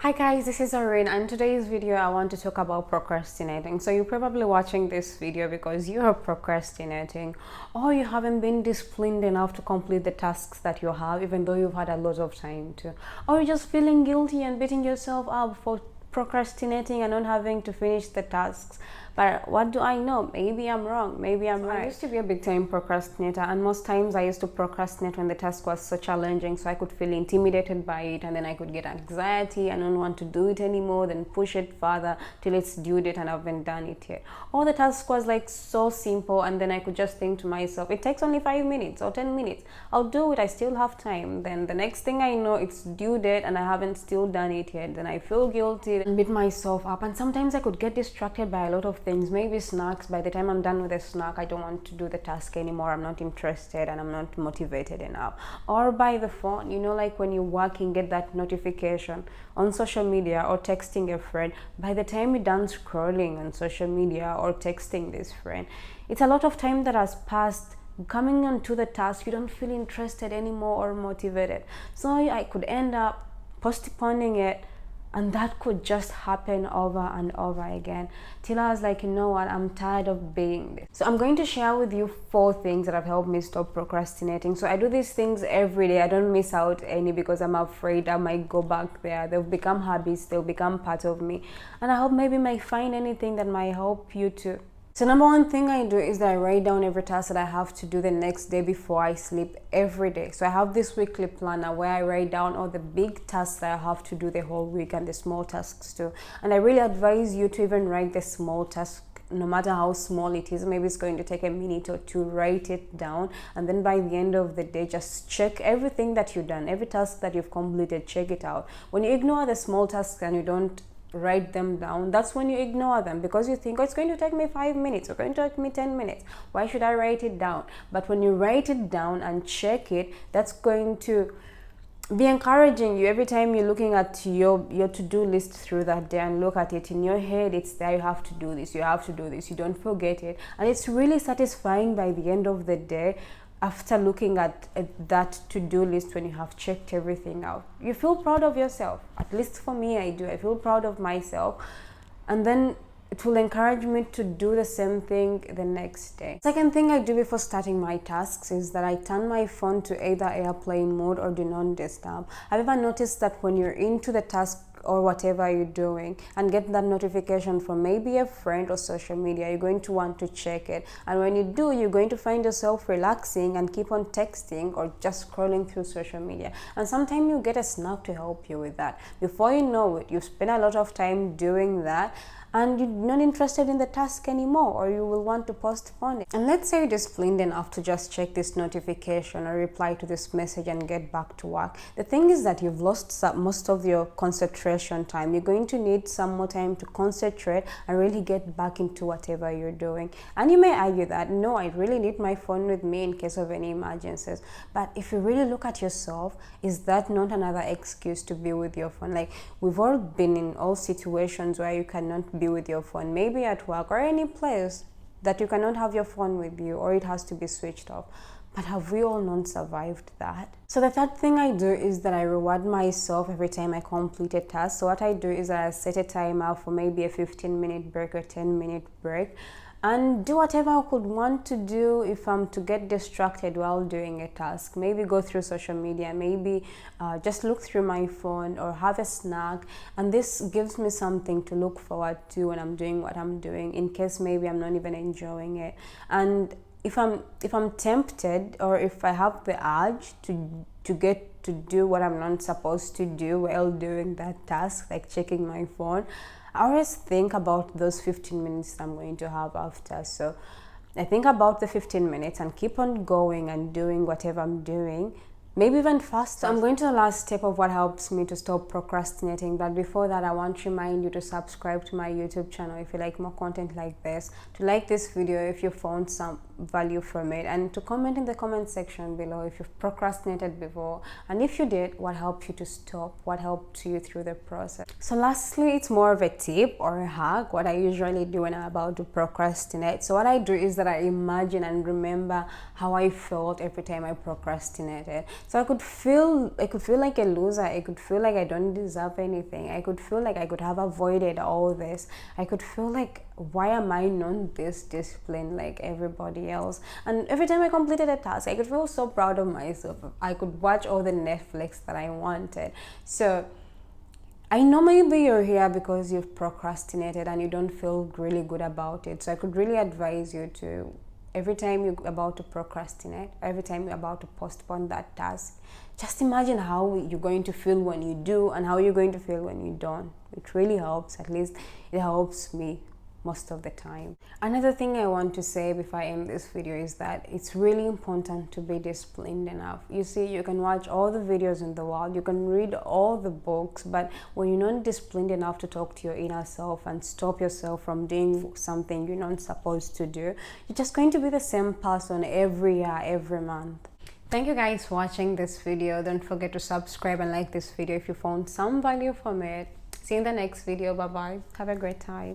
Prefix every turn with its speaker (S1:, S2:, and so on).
S1: Hi guys, this is Irene, and today's video I want to talk about procrastinating. So you're probably watching this video because you are procrastinating, or you haven't been disciplined enough to complete the tasks that you have even though you've had a lot of time to, or you're just feeling guilty and beating yourself up for procrastinating and not having to finish the tasks. But what do I know? Maybe I'm wrong, maybe I'm right. I used to be a big time procrastinator, and most times I used to procrastinate when the task was so challenging, so I could feel intimidated by it, and then I could get anxiety and don't want to do it anymore, then push it further till it's due date and I haven't done it yet. Or the task was like so simple, and then I could just think to myself, it takes only 5 minutes or 10 minutes, I'll do it, I still have time. Then the next thing I know, it's due date and I haven't still done it yet. Then I feel guilty and beat myself up, and sometimes I could get distracted by a lot of things, maybe snacks. By the time I'm done with a snack, I don't want to do the task anymore, I'm not interested and I'm not motivated enough. Or by the phone, like when you're working, get that notification on social media or texting a friend. By the time you're done scrolling on social media or texting this friend, it's a lot of time that has passed. Coming on to the task, you don't feel interested anymore or motivated, so I could end up postponing it. And that could just happen over and over again till I was like, you know what, I'm tired of being this. So I'm going to share with you 4 things that have helped me stop procrastinating. So I do these things every day. I don't miss out any because I'm afraid I might go back there. They'll become habits, they'll become part of me, and I hope maybe you might find anything that might help you too. So number 1 thing I do is that I write down every task that I have to do the next day before I sleep every day. So I have this weekly planner where I write down all the big tasks that I have to do the whole week and the small tasks too. And I really advise you to even write the small task, no matter how small it is. Maybe it's going to take a minute or two, write it down, and then by the end of the day, just check everything that you've done, every task that you've completed, check it out. When you ignore the small tasks and you don't write them down, that's when you ignore them because you think, oh, it's going to take me 5 minutes, it's going to take me 10 minutes, why should I write it down? But when you write it down and check it, that's going to be encouraging you. Every time you're looking at your to-do list through that day and look at it in your head, it's there, you have to do this, you have to do this, you don't forget it. And it's really satisfying by the end of the day. After looking at that to-do list, when you have checked everything out, you feel proud of yourself. At least for me, I do. I feel proud of myself, and then it will encourage me to do the same thing the next day. Second thing I do before starting my tasks is that I turn my phone to either airplane mode or do not disturb. Have you ever noticed that when you're into the task or whatever you're doing and get that notification from maybe a friend or social media, you're going to want to check it, and when you do, you're going to find yourself relaxing and keep on texting or just scrolling through social media, and sometimes you get a snack to help you with that. Before you know it, you've spent a lot of time doing that and you're not interested in the task anymore, or you will want to postpone it. And let's say you're disciplined enough to just check this notification or reply to this message and get back to work. The thing is that you've lost most of your concentration time. You're going to need some more time to concentrate and really get back into whatever you're doing. And you may argue that, no, I really need my phone with me in case of any emergencies. But if you really look at yourself, is that not another excuse to be with your phone? Like, we've all been in all situations where you cannot be with your phone, maybe at work or any place that you cannot have your phone with you, or it has to be switched off. But have we all not survived that? So the third thing I do is that I reward myself every time I complete a task. So what I do is that I set a timer for maybe a 15-minute break or 10-minute break, and do whatever I could want to do if I'm to get distracted while doing a task. Maybe go through social media, maybe just look through my phone or have a snack, and this gives me something to look forward to when I'm doing what I'm doing, in case maybe I'm not even enjoying it. And if I'm tempted, or if I have the urge to get to do what I'm not supposed to do while doing that task, like checking my phone, I always think about those 15 minutes I'm going to have after. So I think about the 15 minutes and keep on going and doing whatever I'm doing, maybe even faster. So I'm going to the last step of what helps me to stop procrastinating. But before that, I want to remind you to subscribe to my YouTube channel if you like more content like this, to like this video if you found some value from it, and to comment in the comment section below if you've procrastinated before, and if you did, what helped you to stop, what helped you through the process. So lastly, it's more of a tip or a hack, what I usually do when I'm about to procrastinate. So what I do is that I imagine and remember how I felt every time I procrastinated. So I could feel like a loser. I could feel like I don't deserve anything. I could feel like I could have avoided all this. I could feel like, why am I not this disciplined like everybody else? And every time I completed a task, I could feel so proud of myself. I could watch all the Netflix that I wanted. So I know maybe you're here because you've procrastinated and you don't feel really good about it. So I could really advise you to, every time you're about to procrastinate, every time you're about to postpone that task, just imagine how you're going to feel when you do and how you're going to feel when you don't. It really helps. At least it helps me most of the time. Another thing I want to say before I end this video is that it's really important to be disciplined enough. You see, you can watch all the videos in the world, you can read all the books, but when you're not disciplined enough to talk to your inner self and stop yourself from doing something you're not supposed to do, you're just going to be the same person every year, every month. Thank you guys for watching this video. Don't forget to subscribe and like this video if you found some value from it. See you in the next video. Bye bye. Have a great time.